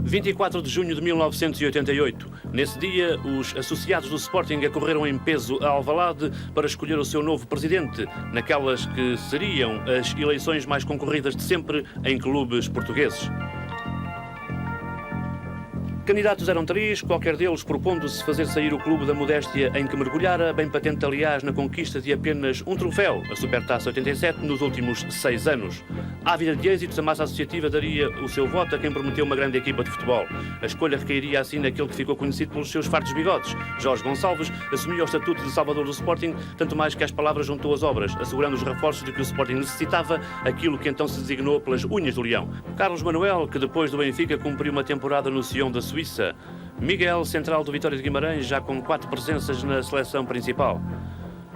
24 de junho de 1988. Nesse dia, os associados do Sporting acorreram em peso a Alvalade para escolher o seu novo presidente, naquelas que seriam as eleições mais concorridas de sempre em clubes portugueses. Candidatos eram três, qualquer deles propondo-se fazer sair o clube da modéstia em que mergulhara, bem patente aliás na conquista de apenas um troféu, a Supertaça 87, nos últimos 6 anos. Ávida de êxitos, a massa associativa daria o seu voto a quem prometeu uma grande equipa de futebol. A escolha recairia assim naquele que ficou conhecido pelos seus fartos bigodes. Jorge Gonçalves assumia o estatuto de salvador do Sporting, tanto mais que as palavras juntou às obras, assegurando os reforços de que o Sporting necessitava, aquilo que então se designou pelas unhas do leão. Carlos Manuel, que depois do Benfica cumpriu uma temporada no Sion da Suíça. Miguel, central do Vitória de Guimarães, já com 4 presenças na seleção principal.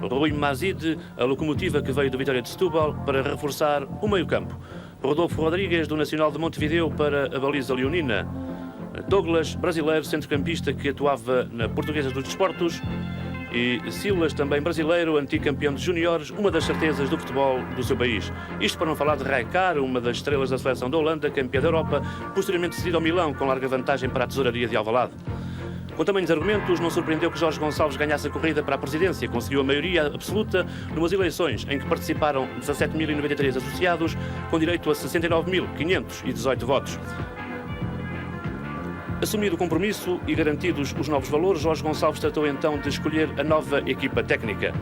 Rui Mazide, a locomotiva que veio do Vitória de Setúbal para reforçar o meio-campo. Rodolfo Rodrigues, do Nacional de Montevideo, para a baliza leonina. Douglas, brasileiro, centrocampista que atuava na Portuguesa dos Desportos. E Silas, também brasileiro, antigo campeão de juniores, uma das certezas do futebol do seu país. Isto para não falar de Rijkaard, uma das estrelas da seleção da Holanda, campeã da Europa, posteriormente cedido ao Milão, com larga vantagem para a tesouraria de Alvalade. Com tamanhos argumentos, não surpreendeu que Jorge Gonçalves ganhasse a corrida para a presidência. Conseguiu a maioria absoluta numas eleições em que participaram 17.093 associados, com direito a 69.518 votos. Assumido o compromisso e garantidos os novos valores, Jorge Gonçalves tratou então de escolher a nova equipa técnica.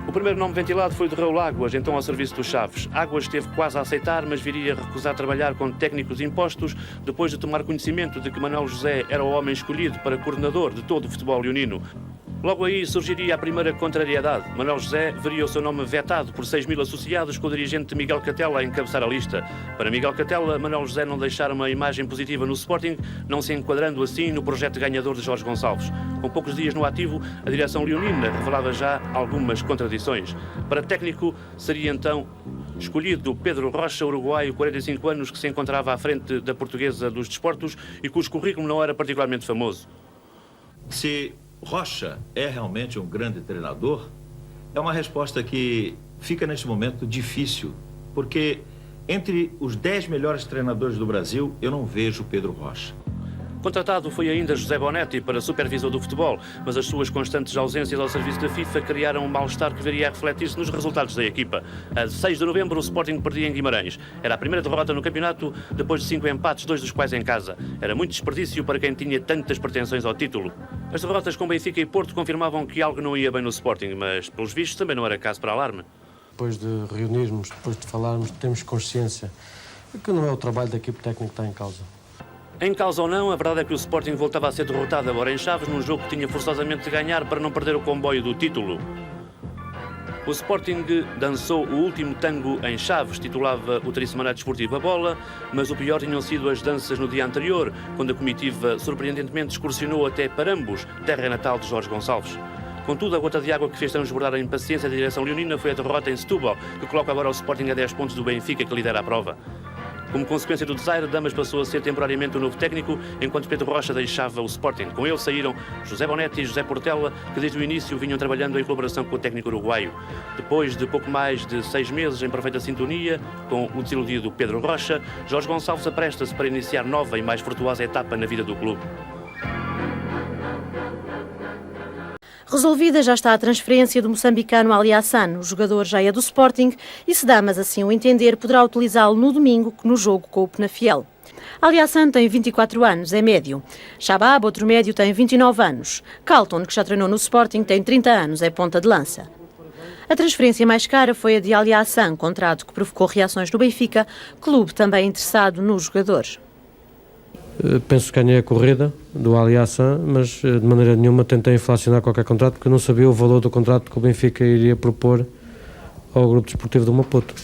O primeiro nome ventilado foi o de Raul Águas, então ao serviço dos Chaves. Águas esteve quase a aceitar, mas viria a recusar trabalhar com técnicos impostos depois de tomar conhecimento de que Manuel José era o homem escolhido para coordenador de todo o futebol leonino. Logo aí surgiria a primeira contrariedade. Manuel José veria o seu nome vetado por 6.000 associados, com o dirigente Miguel Catela a encabeçar a lista. Para Miguel Catela, Manuel José não deixara uma imagem positiva no Sporting, não se enquadrando assim no projeto ganhador de Jorge Gonçalves. Com poucos dias no ativo, a direção leonina revelava já algumas contradições. Para técnico, seria então escolhido Pedro Rocha, uruguaio, 45 anos, que se encontrava à frente da Portuguesa dos Desportos e cujo currículo não era particularmente famoso. Se Rocha é realmente um grande treinador, é uma resposta que fica neste momento difícil, porque entre os 10 melhores treinadores do Brasil, eu não vejo Pedro Rocha. Contratado foi ainda José Bonetti para supervisor do futebol, mas as suas constantes ausências ao serviço da FIFA criaram um mal-estar que viria a refletir-se nos resultados da equipa. A 6 de novembro, o Sporting perdia em Guimarães. Era a primeira derrota no campeonato, depois de 5 empates, 2 dos quais em casa. Era muito desperdício para quem tinha tantas pretensões ao título. As derrotas com Benfica e Porto confirmavam que algo não ia bem no Sporting, mas, pelos vistos, também não era caso para alarme. Depois de reunirmos, depois de falarmos, temos consciência de que não é o trabalho da equipe técnica que está em causa. Em causa ou não, a verdade é que o Sporting voltava a ser derrotado agora em Chaves, num jogo que tinha forçosamente de ganhar para não perder o comboio do título. O Sporting dançou o último tango em Chaves, titulava o Trissemanato Desportivo a Bola, mas o pior tinham sido as danças no dia anterior, quando a comitiva surpreendentemente excursionou até Parambos, terra natal de Jorge Gonçalves. Contudo, a gota de água que fez transbordar a impaciência da direção leonina foi a derrota em Setúbal, que coloca agora o Sporting a 10 pontos do Benfica, que lidera a prova. Como consequência do desaire, Damas passou a ser temporariamente o novo técnico, enquanto Pedro Rocha deixava o Sporting. Com ele saíram José Bonetti e José Portela, que desde o início vinham trabalhando em colaboração com o técnico uruguaio. Depois de pouco mais de 6 meses em perfeita sintonia, com o desiludido Pedro Rocha, Jorge Gonçalves apresta-se para iniciar nova e mais frutuosa etapa na vida do clube. Resolvida já está a transferência do moçambicano Ali Hassan. O jogador já é do Sporting e, se Damas assim o entender, poderá utilizá-lo no domingo no jogo com o Penafiel. Ali Hassan tem 24 anos, é médio. Shabab, outro médio, tem 29 anos. Carlton, que já treinou no Sporting, tem 30 anos, é ponta de lança. A transferência mais cara foi a de Ali Hassan, contrato que provocou reações no Benfica, clube também interessado no jogador. Penso que ganhei a corrida do Ali Hassan, mas de maneira nenhuma tentei inflacionar qualquer contrato, porque eu não sabia o valor do contrato que o Benfica iria propor ao Grupo Desportivo do Maputo.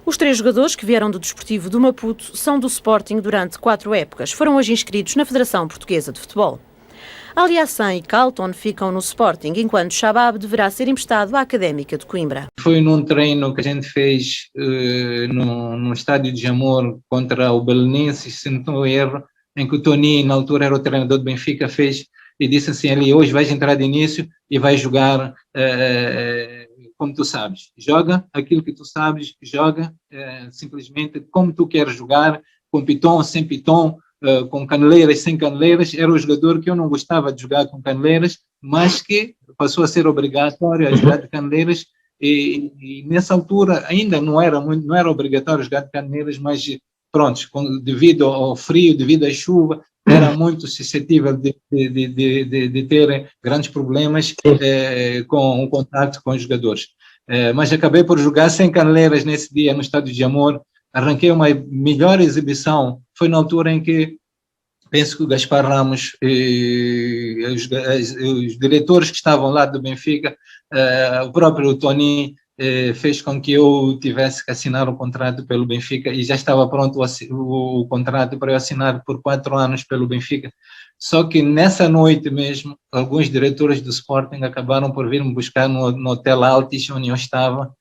Os 3 jogadores que vieram do Desportivo do Maputo são do Sporting durante 4 épocas. Foram hoje inscritos na Federação Portuguesa de Futebol. Ali Hassan e Carlton ficam no Sporting, enquanto Shabab deverá ser emprestado à Académica de Coimbra. Foi num treino que a gente fez no estádio de Jamor contra o Belenenses, se não estou erro, em que o Tony, na altura era o treinador do Benfica, fez e disse assim, ali, hoje vais entrar de início e vais jogar como tu sabes. Joga aquilo que tu sabes, joga simplesmente como tu queres jogar, com piton, sem piton, com caneleiras, sem caneleiras. Era um jogador que eu não gostava de jogar com caneleiras, mas que passou a ser obrigatório a jogar de caneleiras, e nessa altura ainda não era obrigatório jogar de caneleiras, mas pronto, devido ao frio, devido à chuva, era muito suscetível de ter grandes problemas com o contato com os jogadores. Mas acabei por jogar sem caneleiras nesse dia no Estádio de Jamor. Arranquei uma melhor exibição. Foi na altura em que penso que o Gaspar Ramos e os diretores que estavam lá do Benfica, o próprio Tony, fez com que eu tivesse que assinar um contrato pelo Benfica, e já estava pronto o contrato para eu assinar por 4 anos pelo Benfica. Só que nessa noite mesmo, alguns diretores do Sporting acabaram por vir me buscar no Hotel Altis, onde eu estava,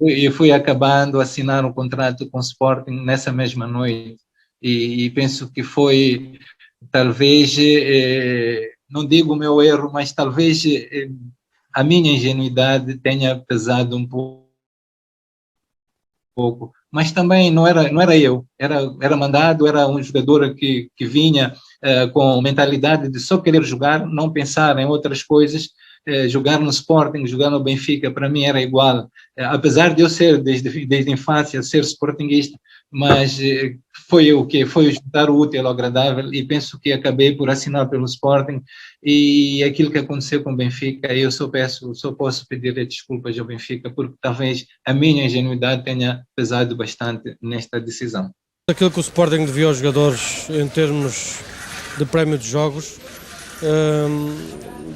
e fui acabando assinar um contrato com o Sporting nessa mesma noite. E penso que foi, talvez, não digo o meu erro, mas talvez a minha ingenuidade tenha pesado um pouco. Mas também não era eu, era mandado, era um jogador que vinha com mentalidade de só querer jogar, não pensar em outras coisas. Jogar no Sporting, jogar no Benfica, para mim era igual, apesar de eu ser desde a infância ser sportinguista, mas foi o que foi juntar o útil ao agradável, e penso que acabei por assinar pelo Sporting. E aquilo que aconteceu com o Benfica, eu só posso pedir desculpas ao Benfica, porque talvez a minha ingenuidade tenha pesado bastante nesta decisão. Aquilo que o Sporting devia aos jogadores em termos de prémio de jogos,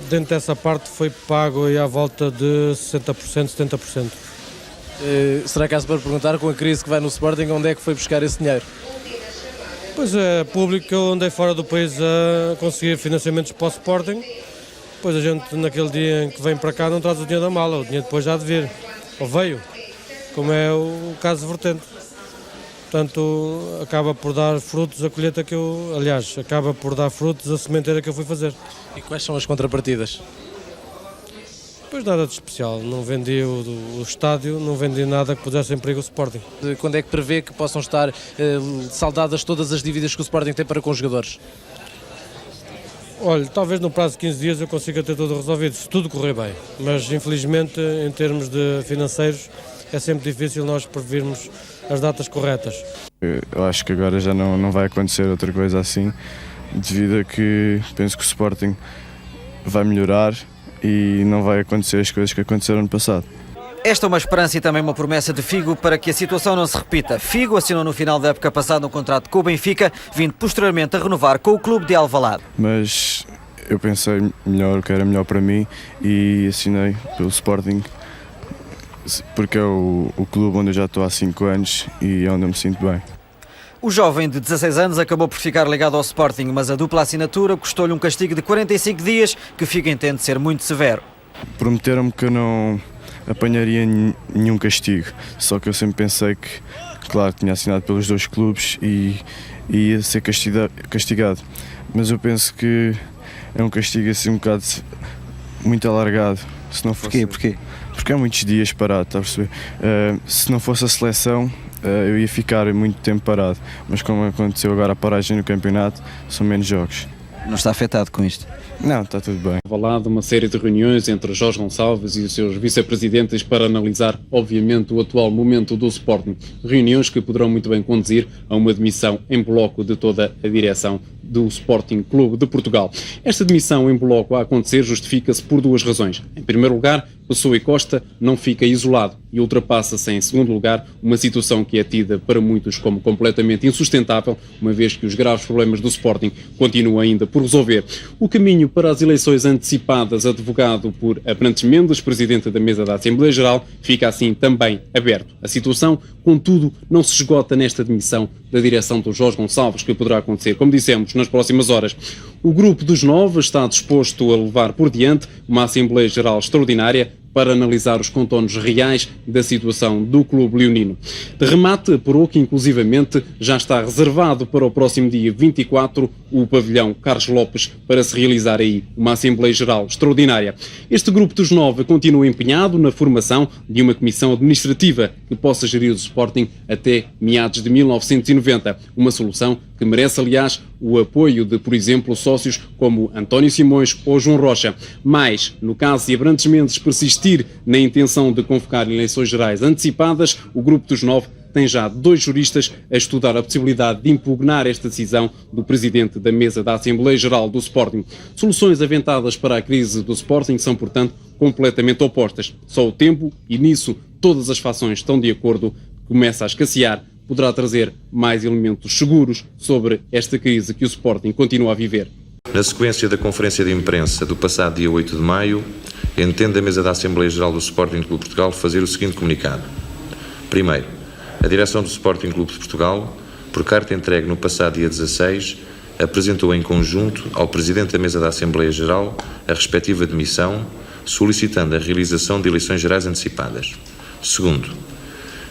dentro dessa parte foi pago aí à volta de 60%, 70%. Será que há-se para perguntar, com a crise que vai no Sporting, onde é que foi buscar esse dinheiro? Pois é, público que eu andei fora do país a conseguir financiamentos para o Sporting. Pois a gente, naquele dia em que vem para cá, não traz o dinheiro da mala, o dinheiro depois já há de vir, ou veio, como é o caso vertente. Portanto, acaba por dar frutos a colheita que eu, aliás, acaba por dar frutos a sementeira que eu fui fazer. E quais são as contrapartidas? Pois nada de especial, não vendi o estádio, não vendi nada que pusesse em perigo o Sporting. Quando é que prevê que possam estar saldadas todas as dívidas que o Sporting tem para com os jogadores? Olha, talvez no prazo de 15 dias eu consiga ter tudo resolvido, se tudo correr bem. Mas infelizmente, em termos de financeiros, é sempre difícil nós previrmos as datas corretas. Eu acho que agora já não vai acontecer outra coisa assim, devido a que penso que o Sporting vai melhorar e não vai acontecer as coisas que aconteceram no passado. Esta é uma esperança e também uma promessa de Figo para que a situação não se repita. Figo assinou no final da época passada um contrato com o Benfica, vindo posteriormente a renovar com o clube de Alvalade. Mas eu pensei melhor, o que era melhor para mim, e assinei pelo Sporting, porque é o clube onde eu já estou há 5 anos e é onde eu me sinto bem. O jovem de 16 anos acabou por ficar ligado ao Sporting, mas a dupla assinatura custou-lhe um castigo de 45 dias, que Figo entende ser muito severo. Prometeram-me que eu não apanharia nenhum castigo, só que eu sempre pensei que, claro, tinha assinado pelos 2 clubes e ia ser castigado. Mas eu penso que é um castigo assim um bocado muito alargado. Se não fosse... Porquê? Porque há muitos dias parado, está a perceber? Se não fosse a seleção, eu ia ficar muito tempo parado, mas como aconteceu agora a paragem no campeonato, são menos jogos. Não está afetado com isto? Não, está tudo bem. Alvalade, uma série de reuniões entre Jorge Gonçalves e os seus vice-presidentes para analisar, obviamente, o atual momento do Sporting. Reuniões que poderão muito bem conduzir a uma demissão em bloco de toda a direção do Sporting Clube de Portugal. Esta demissão em bloco a acontecer justifica-se por 2 razões. Em primeiro lugar, Pessoa e Costa não fica isolado e ultrapassa-se, em segundo lugar, uma situação que é tida para muitos como completamente insustentável, uma vez que os graves problemas do Sporting continuam ainda por resolver. O caminho para as eleições antecipadas, advogado por Abrantes Mendes, presidente da mesa da Assembleia Geral, fica assim também aberto. A situação, contudo, não se esgota nesta demissão da direção do Jorge Gonçalves, que poderá acontecer, como dissemos, nas próximas horas. O grupo dos 9 está disposto a levar por diante uma Assembleia Geral extraordinária para analisar os contornos reais da situação do clube leonino. De remate, apurou que inclusivamente já está reservado para o próximo dia 24 o pavilhão Carlos Lopes para se realizar aí uma Assembleia Geral extraordinária. Este grupo dos 9 continua empenhado na formação de uma comissão administrativa que possa gerir o Sporting até meados de 1990. Uma solução que merece, aliás, o apoio de, por exemplo, sócios como António Simões ou João Rocha. Mas, no caso de Abrantes Mendes persistir na intenção de convocar eleições gerais antecipadas, o grupo dos 9 tem já 2 juristas a estudar a possibilidade de impugnar esta decisão do presidente da mesa da Assembleia Geral do Sporting. Soluções aventadas para a crise do Sporting são, portanto, completamente opostas. Só o tempo, e nisso todas as fações estão de acordo, começa a escassear, poderá trazer mais elementos seguros sobre esta crise que o Sporting continua a viver. Na sequência da conferência de imprensa do passado dia 8 de maio, entende a mesa da Assembleia Geral do Sporting Clube de Portugal fazer o seguinte comunicado. Primeiro, a direção do Sporting Clube de Portugal, por carta entregue no passado dia 16, apresentou em conjunto ao Presidente da mesa da Assembleia Geral a respectiva demissão, solicitando a realização de eleições gerais antecipadas. Segundo,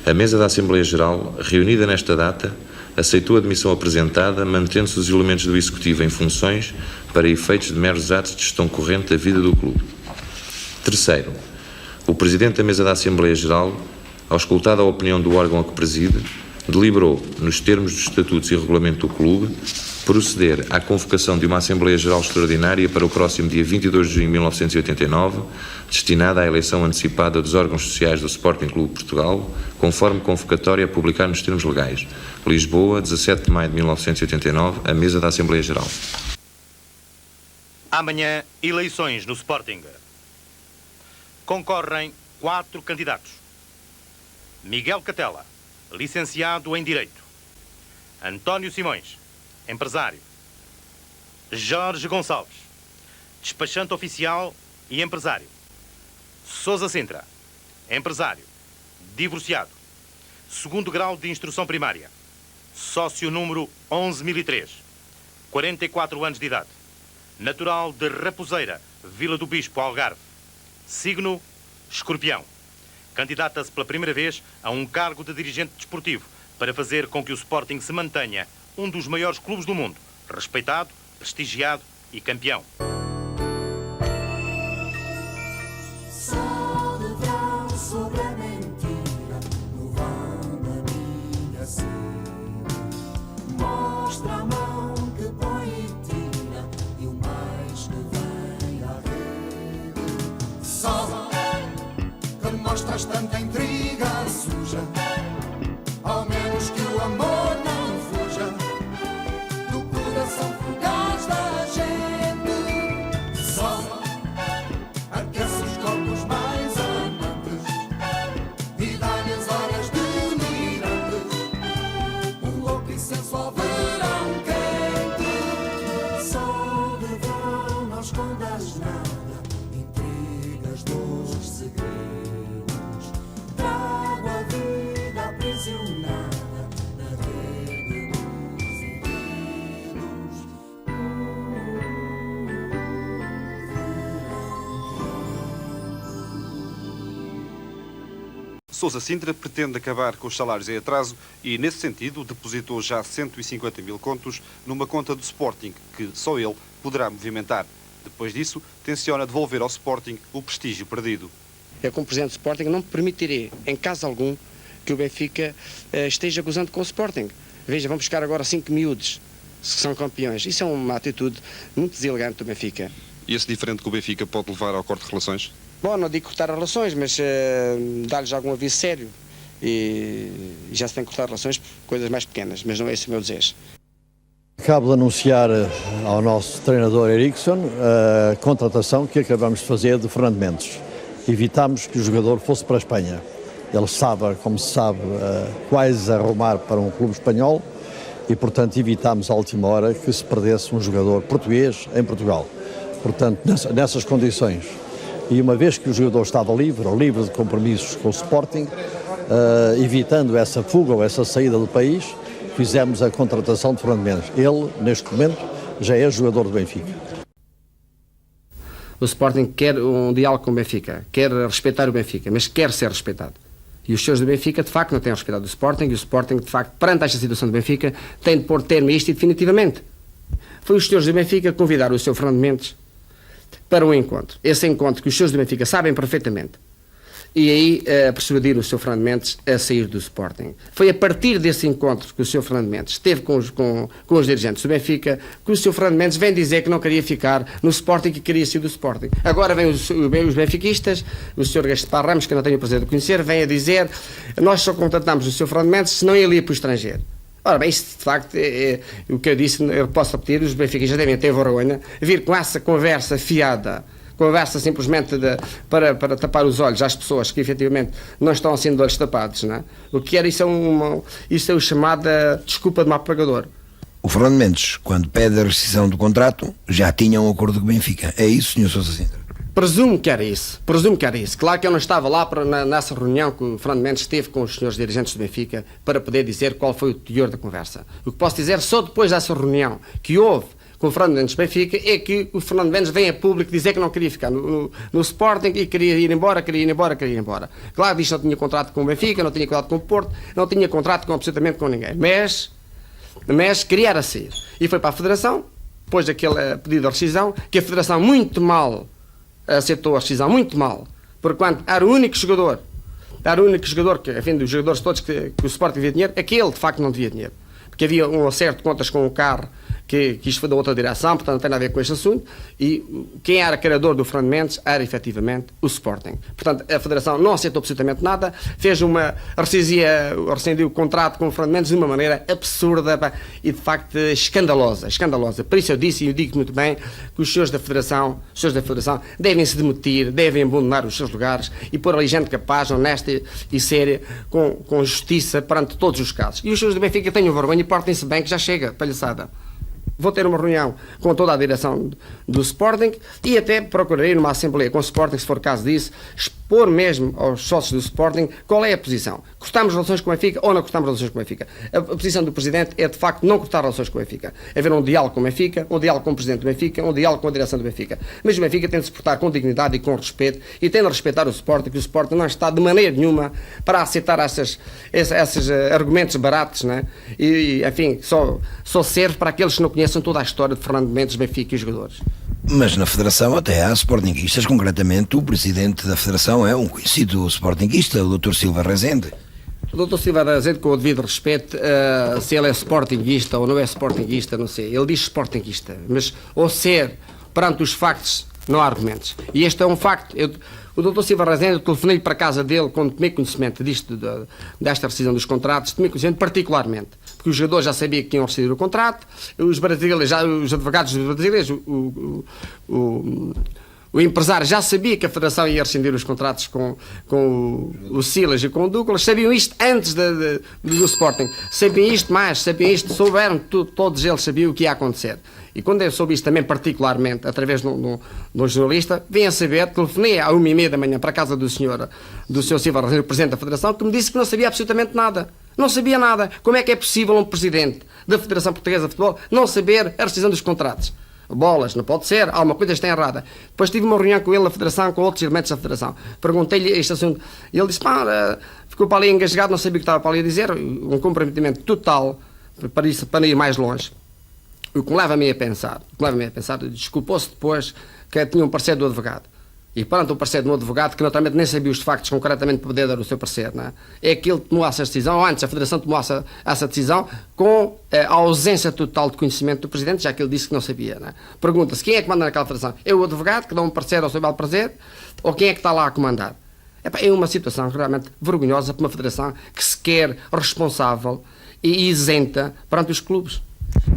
a mesa da Assembleia Geral, reunida nesta data, aceitou a demissão apresentada, mantendo-se os elementos do Executivo em funções para efeitos de meros atos de gestão corrente da vida do clube. Terceiro, o Presidente da mesa da Assembleia Geral, auscultada a opinião do órgão a que preside, deliberou, nos termos dos estatutos e regulamento do clube, proceder à convocação de uma Assembleia Geral Extraordinária para o próximo dia 22 de junho de 1989, destinada à eleição antecipada dos órgãos sociais do Sporting Clube de Portugal, conforme convocatória a publicar nos termos legais. Lisboa, 17 de maio de 1989, a mesa da Assembleia Geral. Amanhã, eleições no Sporting. Concorrem 4 candidatos. Miguel Catela, licenciado em Direito. António Simões, empresário. Jorge Gonçalves, despachante oficial e empresário. Sousa Sintra, empresário, divorciado, 2º grau de instrução primária, sócio número 11.003, 44 anos de idade, natural de Raposeira, Vila do Bispo, Algarve, signo Escorpião. Candidata-se pela primeira vez a um cargo de dirigente desportivo para fazer com que o Sporting se mantenha um dos maiores clubes do mundo, respeitado, prestigiado e campeão. Mostra a mão que põe e tira e o mais que vem à rede. Só que mostras tanta intriga suja, ao menos que o amor não fuja do coração fugaz da gente. Só aquece os corpos mais amantes e dá-lhes horas delirantes, um louco e sensual verão quente. Só de verão não escondas nada, intrigas dos segredos. Trago a vida aprisionada na rede dos segredos. Sousa Sintra pretende acabar com os salários em atraso e, nesse sentido, depositou já 150 mil contos numa conta do Sporting, que só ele poderá movimentar. Depois disso, tenciona devolver ao Sporting o prestígio perdido. Eu, como Presidente do Sporting, não permitirei, em caso algum, que o Benfica esteja gozando com o Sporting. Veja, vamos buscar agora 5 miúdos, que são campeões. Isso é uma atitude muito deselegante do Benfica. E esse diferente que o Benfica pode levar ao corte de relações? Bom, não digo cortar relações, mas dar-lhes algum aviso sério. E já se tem que cortar relações por coisas mais pequenas, mas não é esse o meu desejo. Acabo de anunciar ao nosso treinador Eriksson a contratação que acabamos de fazer de Fernando Mendes. Evitámos que o jogador fosse para a Espanha. Ele estava, como se sabe, quase a arrumar para um clube espanhol e, portanto, evitámos à última hora que se perdesse um jogador português em Portugal. Portanto, nessas condições, e uma vez que o jogador estava livre de compromissos com o Sporting, evitando essa fuga ou essa saída do país, fizemos a contratação de Fernando Mendes. Ele, neste momento, já é jogador do Benfica. O Sporting quer um diálogo com o Benfica, quer respeitar o Benfica, mas quer ser respeitado. E os senhores do Benfica, de facto, não têm respeitado o Sporting, e o Sporting, de facto, perante esta situação do Benfica, tem de pôr termo a isto e definitivamente. Foi os senhores do Benfica que convidaram o Sr. Fernando Mendes para um encontro. Esse encontro que os senhores do Benfica sabem perfeitamente. E aí persuadir o Sr. Fernando Mendes a sair do Sporting. Foi a partir desse encontro que o Sr. Fernando Mendes esteve com os dirigentes do Benfica que o Sr. Fernando Mendes vem dizer que não queria ficar no Sporting e que queria sair do Sporting. Agora vem os benfiquistas, o Sr. Gaspar Ramos, que eu não tenho o prazer de conhecer, vem a dizer: nós só contratamos o Sr. Fernando Mendes se não ele ia para o estrangeiro. Ora bem, isto de facto é o que eu disse, eu posso repetir, os benfiquistas devem ter vergonha, vir com essa conversa fiada, conversa simplesmente para tapar os olhos às pessoas que efetivamente não estão sendo de olhos tapados, não é? O que era, isso é o chamada desculpa de mau pagador. O Fernando Mendes, quando pede a rescisão do contrato, já tinha um acordo com o Benfica. É isso, Sr. Sousa Sintra? Presumo que era isso. Claro que eu não estava lá nessa reunião que o Fernando Mendes teve com os senhores dirigentes do Benfica para poder dizer qual foi o teor da conversa. O que posso dizer só depois dessa reunião que houve com o Fernando Mendes do Benfica é que o Fernando Mendes vem a público dizer que não queria ficar no Sporting e queria ir embora. Claro, diz que não tinha contrato com o Benfica, não tinha contrato com o Porto, não tinha contrato absolutamente com ninguém. Mas queria sair. E foi para a Federação, depois daquele pedido de rescisão, que a Federação muito mal aceitou a rescisão, muito mal, porquanto era o único jogador que, enfim, dos jogadores todos que o Sporting devia dinheiro, aquele de facto não devia dinheiro, porque havia um acerto de contas com o carro que isto foi da outra direção, portanto não tem nada a ver com este assunto, e quem era criador do Fernando Mendes era efetivamente o Sporting. Portanto, a Federação não aceitou absolutamente nada, rescindiu o contrato com o Fernando Mendes de uma maneira absurda e de facto escandalosa. Por isso eu disse, e eu digo muito bem, que os senhores da Federação devem se demitir, devem abandonar os seus lugares e pôr ali gente capaz, honesta e séria, com justiça perante todos os casos. E os senhores do Benfica tenham vergonha e portem-se bem, que já chega, palhaçada. Vou ter uma reunião com toda a direção do Sporting e até procurarei numa assembleia com o Sporting, se for caso disso, expor mesmo aos sócios do Sporting qual é a posição. Cortamos relações com o Benfica ou não cortamos relações com o Benfica? A posição do Presidente é de facto não cortar relações com o Benfica. Haver um diálogo com o Benfica, um diálogo com o Presidente do Benfica, um diálogo com a direção do Benfica. Mas o Benfica tem de se portar com dignidade e com respeito e tem de respeitar o Sporting, que o Sporting não está de maneira nenhuma para aceitar esses argumentos baratos, né? E enfim, só serve para aqueles que não conhecem toda a história de Fernando Mendes, Benfica e os jogadores. Mas na Federação até há sportinguistas, concretamente o Presidente da Federação é um conhecido sportinguista, o Dr. Silva Rezende. O Dr. Silva Rezende, com o devido respeito, se ele é sportinguista ou não é sportinguista, não sei. Ele diz sportinguista, mas ao ser perante os factos, não há argumentos. E este é um facto. O Dr. Silva Rezende, eu telefonei para a casa dele quando tomei conhecimento desta rescisão dos contratos, tomei conhecimento particularmente, porque os jogadores já sabiam que tinham recebido o contrato, os advogados dos brasileiros, o empresário já sabia que a Federação ia rescindir os contratos com o Silas e com o Douglas, sabiam isto antes do Sporting, sabiam isto, souberam, todos eles sabiam o que ia acontecer. E quando eu soube isto também particularmente, através de um jornalista, vim a saber, telefonei à 1h30 da manhã para a casa do Sr. Silva Rezende, o Presidente da Federação, que me disse que não sabia absolutamente nada. Não sabia nada. Como é que é possível um Presidente da Federação Portuguesa de Futebol não saber a rescisão dos contratos? Bolas, não pode ser, alguma coisa está errada. Depois tive uma reunião com ele na Federação, com outros elementos da Federação. Perguntei-lhe este assunto e ele disse, ficou para ali engasgado, não sabia o que estava para ali a dizer, um comprometimento total para ir mais longe. O que me leva-me a pensar, desculpou-se depois que tinha um parecer do advogado. E perante o parecer de um advogado que naturalmente nem sabia os factos concretamente para poder dar o seu parecer, não é? É que ele tomou essa decisão, ou antes a Federação tomou essa decisão com a ausência total de conhecimento do Presidente, já que ele disse que não sabia, não é? Pergunta-se quem é que manda naquela Federação? É o advogado que dá um parecer ao seu belo prazer ou quem é que está lá a comandar? É uma situação realmente vergonhosa para uma Federação que se quer responsável e isenta perante os clubes.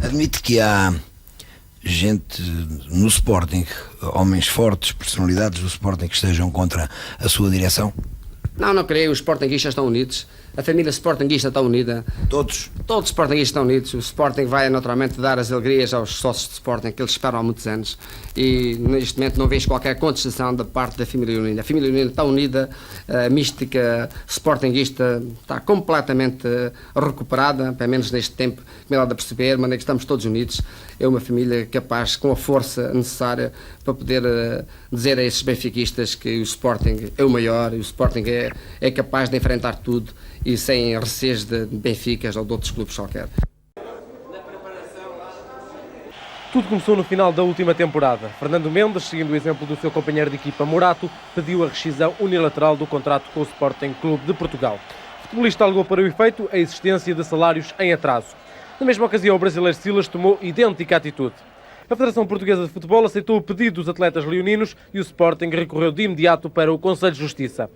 Admite que há gente no Sporting, homens fortes, personalidades do Sporting que estejam contra a sua direção? Não creio, os sportinguistas estão unidos. A família sportinguista está unida. Todos os sportinguistas estão unidos. O Sporting vai naturalmente dar as alegrias aos sócios de Sporting que eles esperam há muitos anos. E neste momento não vejo qualquer contestação da parte da família unida. A família unida está unida, a mística sportinguista está completamente recuperada, pelo menos neste tempo, como ela dá a perceber, mas é que estamos todos unidos. É uma família capaz, com a força necessária para poder dizer a esses benfiquistas que o Sporting é o maior e o Sporting é capaz de enfrentar tudo e sem receios de Benficas ou de outros clubes qualquer. Tudo começou no final da última temporada. Fernando Mendes, seguindo o exemplo do seu companheiro de equipa Morato, pediu a rescisão unilateral do contrato com o Sporting Clube de Portugal. O futebolista alegou para o efeito a existência de salários em atraso. Na mesma ocasião, o brasileiro Silas tomou idêntica atitude. A Federação Portuguesa de Futebol aceitou o pedido dos atletas leoninos e o Sporting recorreu de imediato para o Conselho de Justiça.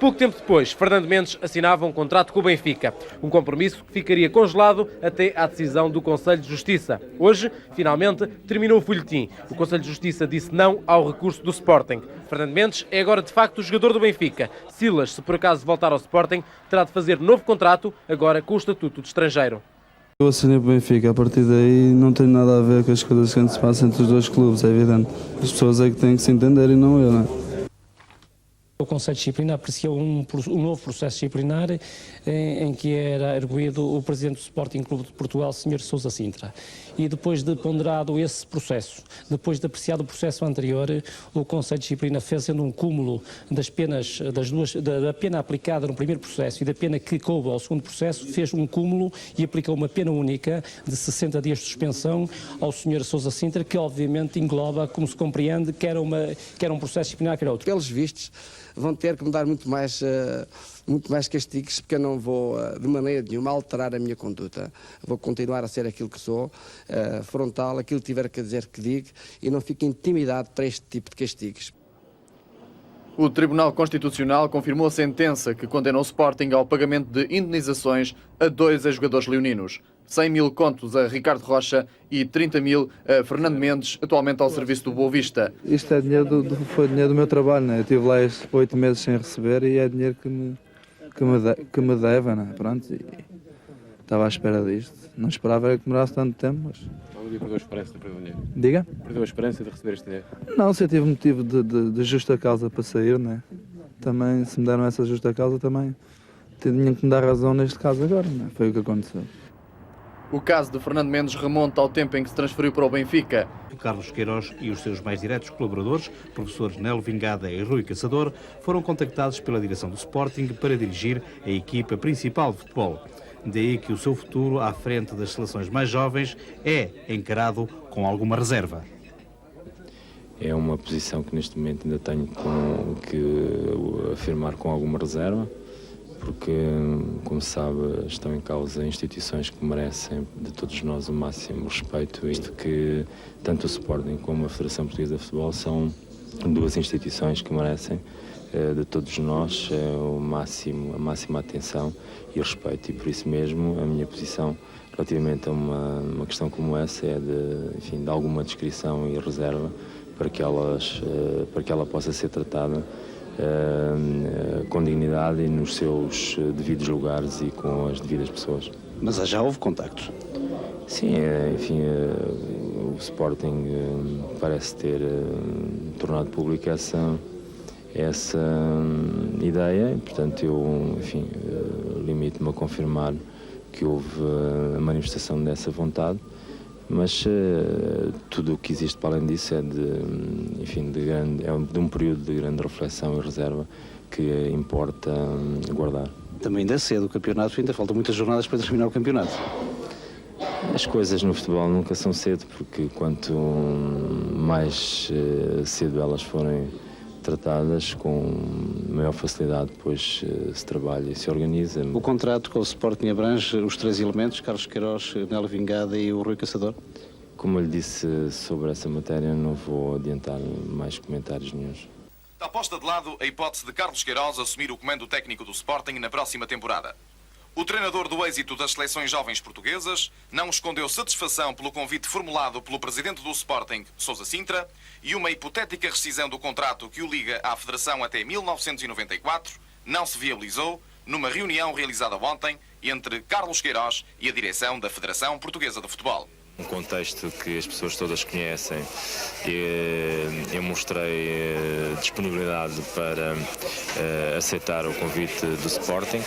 Pouco tempo depois, Fernando Mendes assinava um contrato com o Benfica, um compromisso que ficaria congelado até à decisão do Conselho de Justiça. Hoje, finalmente, terminou o folhetim. O Conselho de Justiça disse não ao recurso do Sporting. Fernando Mendes é agora de facto o jogador do Benfica. Silas, se por acaso voltar ao Sporting, terá de fazer novo contrato, agora com o estatuto de estrangeiro. Eu assinei para o Benfica, a partir daí não tem nada a ver com as coisas que se passam entre os dois clubes, é evidente. As pessoas é que têm que se entender e não eu, não é? O Conselho de Disciplina apreciou um novo processo disciplinar em que era arguido o Presidente do Sporting Clube de Portugal, Sr. Sousa Sintra. E depois de ponderado esse processo, depois de apreciado o processo anterior, o Conselho de Disciplina fazendo um cúmulo das penas, da pena aplicada no primeiro processo e da pena que coube ao segundo processo, fez um cúmulo e aplicou uma pena única de 60 dias de suspensão ao Sr. Sousa Sintra, que obviamente engloba, como se compreende, quer um processo disciplinar, quer outro. Pelos vistos, vão ter que me dar muito mais castigos, porque eu não vou, de maneira nenhuma, alterar a minha conduta. Vou continuar a ser aquilo que sou, frontal, aquilo que tiver que dizer que digo, e não fico intimidado para este tipo de castigos. O Tribunal Constitucional confirmou a sentença que condena o Sporting ao pagamento de indenizações a 2 ex-jogadores leoninos. 100 mil contos a Ricardo Rocha e 30 mil a Fernando Mendes, atualmente ao serviço do Boa Vista. Isto é dinheiro foi dinheiro do meu trabalho, né? Eu estive lá 8 meses sem receber e é dinheiro que me deve, né? Pronto, e estava à espera disto. Não esperava que demorasse tanto tempo, mas... Perdeu a esperança de perder o dinheiro? Diga? Perdeu a esperança de receber este dinheiro? Não, se eu tive motivo de justa causa para sair, né? Também, se me deram essa justa causa, também tinham que me dar razão neste caso agora, né? Foi o que aconteceu. O caso de Fernando Mendes remonta ao tempo em que se transferiu para o Benfica. Carlos Queiroz e os seus mais diretos colaboradores, professores Nelo Vingada e Rui Caçador, foram contactados pela direção do Sporting para dirigir a equipa principal de futebol. Daí que o seu futuro à frente das seleções mais jovens é encarado com alguma reserva. É uma posição que neste momento ainda tenho que afirmar com alguma reserva, porque, como sabe, estão em causa instituições que merecem de todos nós o máximo respeito, isto que tanto o Sporting como a Federação Portuguesa de Futebol são 2 instituições que merecem de todos nós a máxima atenção e respeito, e por isso mesmo a minha posição relativamente a uma questão como essa é de alguma descrição e reserva para que ela possa ser tratada com dignidade e nos seus devidos lugares e com as devidas pessoas. Mas já houve contactos? Sim, o Sporting parece ter tornado pública essa ideia e, portanto, eu limito-me a confirmar que houve a manifestação dessa vontade, mas tudo o que existe para além disso é de um período de grande reflexão e reserva que importa guardar. Também ainda é cedo o campeonato, ainda faltam muitas jornadas para terminar o campeonato. As coisas no futebol nunca são cedo, porque quanto mais cedo elas forem tratadas, com maior facilidade depois se trabalha e se organiza. O contrato com o Sporting abrange os 3 elementos, Carlos Queiroz, Nelo Vingada e o Rui Caçador? Como eu lhe disse sobre essa matéria, não vou adiantar mais comentários nenhuns. Está posta de lado a hipótese de Carlos Queiroz assumir o comando técnico do Sporting na próxima temporada. O treinador do êxito das seleções jovens portuguesas não escondeu satisfação pelo convite formulado pelo presidente do Sporting, Sousa Sintra, e uma hipotética rescisão do contrato que o liga à Federação até 1994 não se viabilizou numa reunião realizada ontem entre Carlos Queiroz e a direção da Federação Portuguesa de Futebol. Um contexto que as pessoas todas conhecem, eu mostrei disponibilidade para aceitar o convite do Sporting.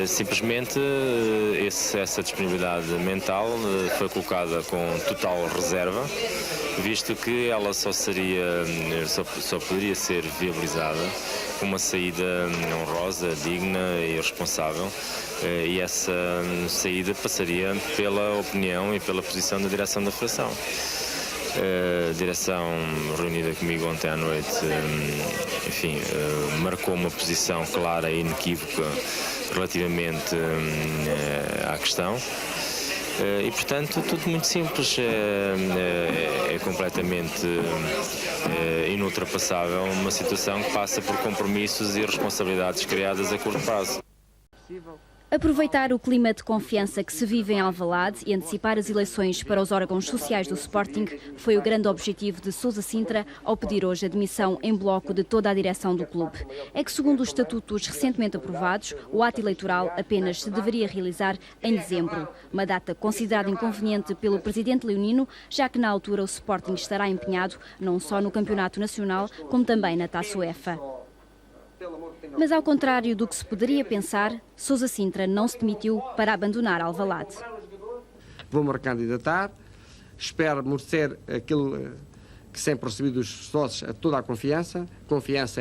Simplesmente essa disponibilidade mental foi colocada com total reserva, visto que ela só poderia ser viabilizada com uma saída honrosa, digna e responsável, e essa saída passaria pela opinião e pela posição da direção da Federação. A direção reunida comigo ontem à noite, marcou uma posição clara e inequívoca relativamente à questão. E, portanto, tudo muito simples, é completamente inultrapassável uma situação que passa por compromissos e responsabilidades criadas a curto prazo. Aproveitar o clima de confiança que se vive em Alvalade e antecipar as eleições para os órgãos sociais do Sporting foi o grande objetivo de Sousa Sintra ao pedir hoje a demissão em bloco de toda a direção do clube. É que, segundo os estatutos recentemente aprovados, o ato eleitoral apenas se deveria realizar em dezembro, uma data considerada inconveniente pelo presidente leonino, já que na altura o Sporting estará empenhado não só no Campeonato Nacional, como também na Taça UEFA. Mas, ao contrário do que se poderia pensar, Sousa Sintra não se demitiu para abandonar Alvalade. Vou-me recandidatar, espero merecer aquilo que sempre recebi dos sócios, a toda a confiança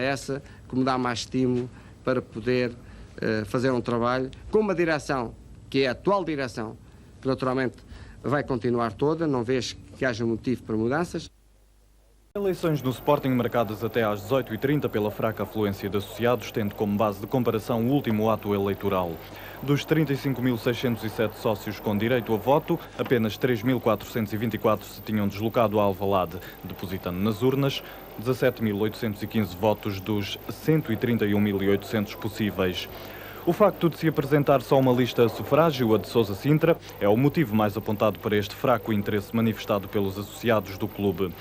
essa que me dá mais estímulo para poder fazer um trabalho com uma direção, que é a atual direção, que naturalmente vai continuar toda, não vejo que haja motivo para mudanças. Eleições no Sporting marcadas até às 18h30 pela fraca afluência de associados, tendo como base de comparação o último ato eleitoral. Dos 35.607 sócios com direito a voto, apenas 3.424 se tinham deslocado a Alvalade, depositando nas urnas 17.815 votos dos 131.800 possíveis. O facto de se apresentar só uma lista a sufrágio, a de Sousa Sintra, é o motivo mais apontado para este fraco interesse manifestado pelos associados do clube.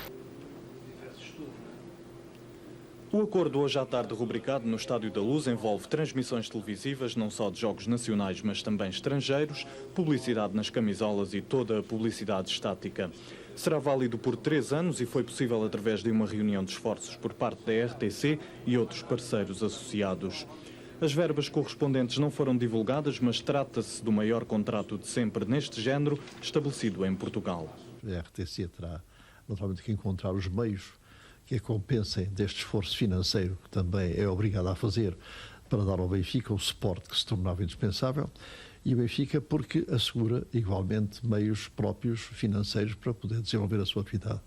O acordo hoje à tarde rubricado no Estádio da Luz envolve transmissões televisivas não só de jogos nacionais, mas também estrangeiros, publicidade nas camisolas e toda a publicidade estática. Será válido por 3 anos e foi possível através de uma reunião de esforços por parte da RTC e outros parceiros associados. As verbas correspondentes não foram divulgadas, mas trata-se do maior contrato de sempre neste género estabelecido em Portugal. A RTC terá naturalmente que encontrar os meios que a compensem deste esforço financeiro que também é obrigado a fazer para dar ao Benfica o suporte que se tornava indispensável, e o Benfica porque assegura igualmente meios próprios financeiros para poder desenvolver a sua atividade.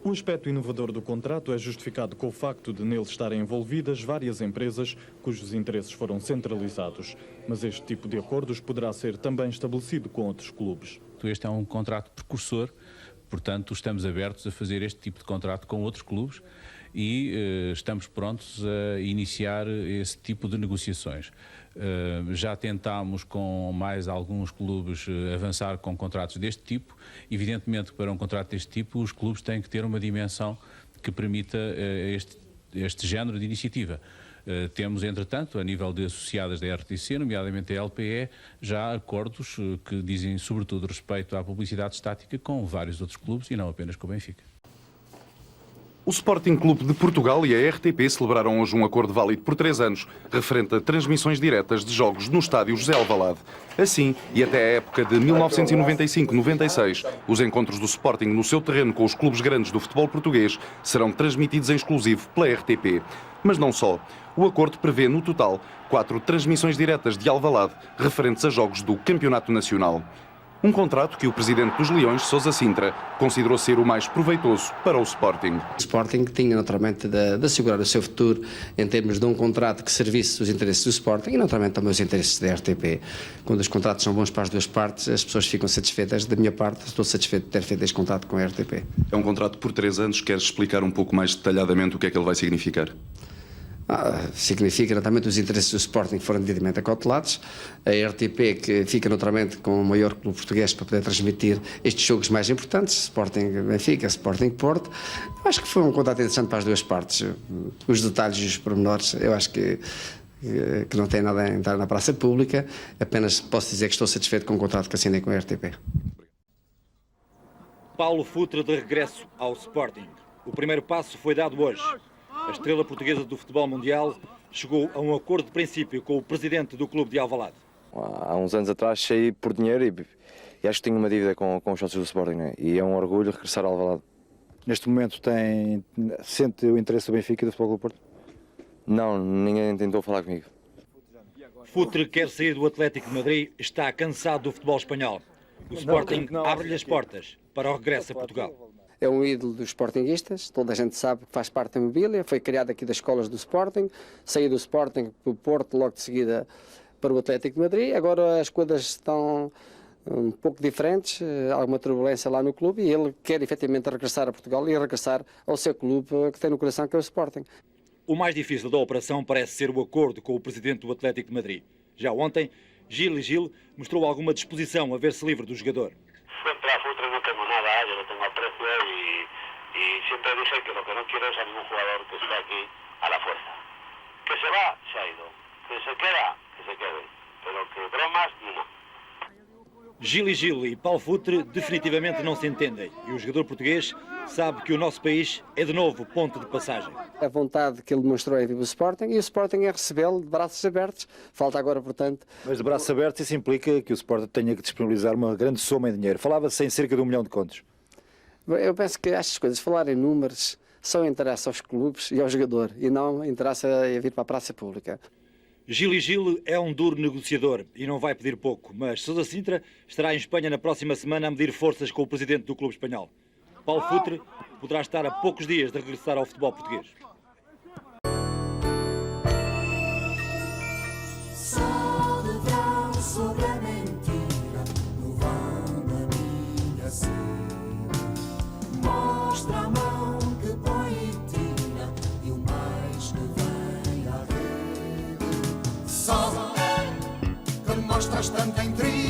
O aspecto inovador do contrato é justificado com o facto de nele estarem envolvidas várias empresas cujos interesses foram centralizados, mas este tipo de acordos poderá ser também estabelecido com outros clubes. Este é um contrato precursor. Portanto, estamos abertos a fazer este tipo de contrato com outros clubes e estamos prontos a iniciar esse tipo de negociações. Já tentámos com mais alguns clubes avançar com contratos deste tipo. Evidentemente, para um contrato deste tipo, os clubes têm que ter uma dimensão que permita este género de iniciativa. Temos, entretanto, a nível de associadas da RTC, nomeadamente a LPE, já acordos que dizem sobretudo respeito à publicidade estática com vários outros clubes e não apenas com o Benfica. O Sporting Clube de Portugal e a RTP celebraram hoje um acordo válido por 3 anos, referente a transmissões diretas de jogos no estádio José Alvalade. Assim, e até a época de 1995-96, os encontros do Sporting no seu terreno com os clubes grandes do futebol português serão transmitidos em exclusivo pela RTP. Mas não só. O acordo prevê, no total, 4 transmissões diretas de Alvalade, referentes a jogos do Campeonato Nacional. Um contrato que o presidente dos Leões, Sousa Sintra, considerou ser o mais proveitoso para o Sporting. O Sporting tinha naturalmente de assegurar o seu futuro em termos de um contrato que servisse os interesses do Sporting e naturalmente também os interesses da RTP. Quando os contratos são bons para as duas partes, as pessoas ficam satisfeitas. Da minha parte, estou satisfeito de ter feito este contrato com a RTP. É um contrato por 3 anos. Queres explicar um pouco mais detalhadamente o que é que ele vai significar? Significa naturalmente os interesses do Sporting foram devidamente acautelados, a RTP que fica naturalmente com o maior clube português para poder transmitir estes jogos mais importantes, Sporting Benfica, Sporting Porto. Eu acho que foi um contrato interessante para as duas partes. Os detalhes e os pormenores, eu acho que que não tem nada a entrar na praça pública. Apenas posso dizer que estou satisfeito com o contrato que assinei com a RTP. Paulo Futre de regresso ao Sporting. O primeiro passo foi dado hoje. A estrela portuguesa do futebol mundial chegou a um acordo de princípio com o presidente do clube de Alvalade. Há uns anos atrás saí por dinheiro e acho que tenho uma dívida com os sócios do Sporting, né? E é um orgulho regressar ao Alvalade. Neste momento sente o interesse do Benfica e do Futebol Clube Porto? Não, ninguém tentou falar comigo. Futre quer sair do Atlético de Madrid, está cansado do futebol espanhol. O Sporting abre-lhe as portas para o regresso a Portugal. É um ídolo dos sportinguistas, toda a gente sabe que faz parte da mobília, foi criado aqui das escolas do Sporting, saiu do Sporting para o Porto, logo de seguida para o Atlético de Madrid. Agora as coisas estão um pouco diferentes, há alguma turbulência lá no clube e ele quer efetivamente regressar a Portugal e regressar ao seu clube que tem no coração, que é o Sporting. O mais difícil da operação parece ser o acordo com o presidente do Atlético de Madrid. Já ontem, Gil mostrou alguma disposição a ver-se livre do jogador. Contra Futre no tengo nada, yo le tengo aprecio y siempre dije que lo que no quiero es a ningún jugador que esté aquí a la fuerza. Que se va, se ha ido. Que se queda, que se quede. Pero que bromas, no. Gil e Paulo Futre definitivamente não se entendem e o jogador português sabe que o nosso país é de novo ponto de passagem. A vontade que ele demonstrou em vir o Sporting e o Sporting é recebê-lo de braços abertos. Falta agora, portanto... Mas de braços abertos isso implica que o Sporting tenha que disponibilizar uma grande soma em dinheiro. Falava-se em cerca de 1 milhão de contos. Eu penso que estas coisas, falar em números, só interessa aos clubes e ao jogador e não interessa a vir para a praça pública. Gil é um duro negociador e não vai pedir pouco, mas Sousa Sintra estará em Espanha na próxima semana a medir forças com o presidente do clube espanhol. Paulo Futre poderá estar a poucos dias de regressar ao futebol português. Só de verão sobre a mentira, no vão da minha sede. Mostra a mão que põe e tira, e o mais que vem à rede. Só que mostras tanta intriga.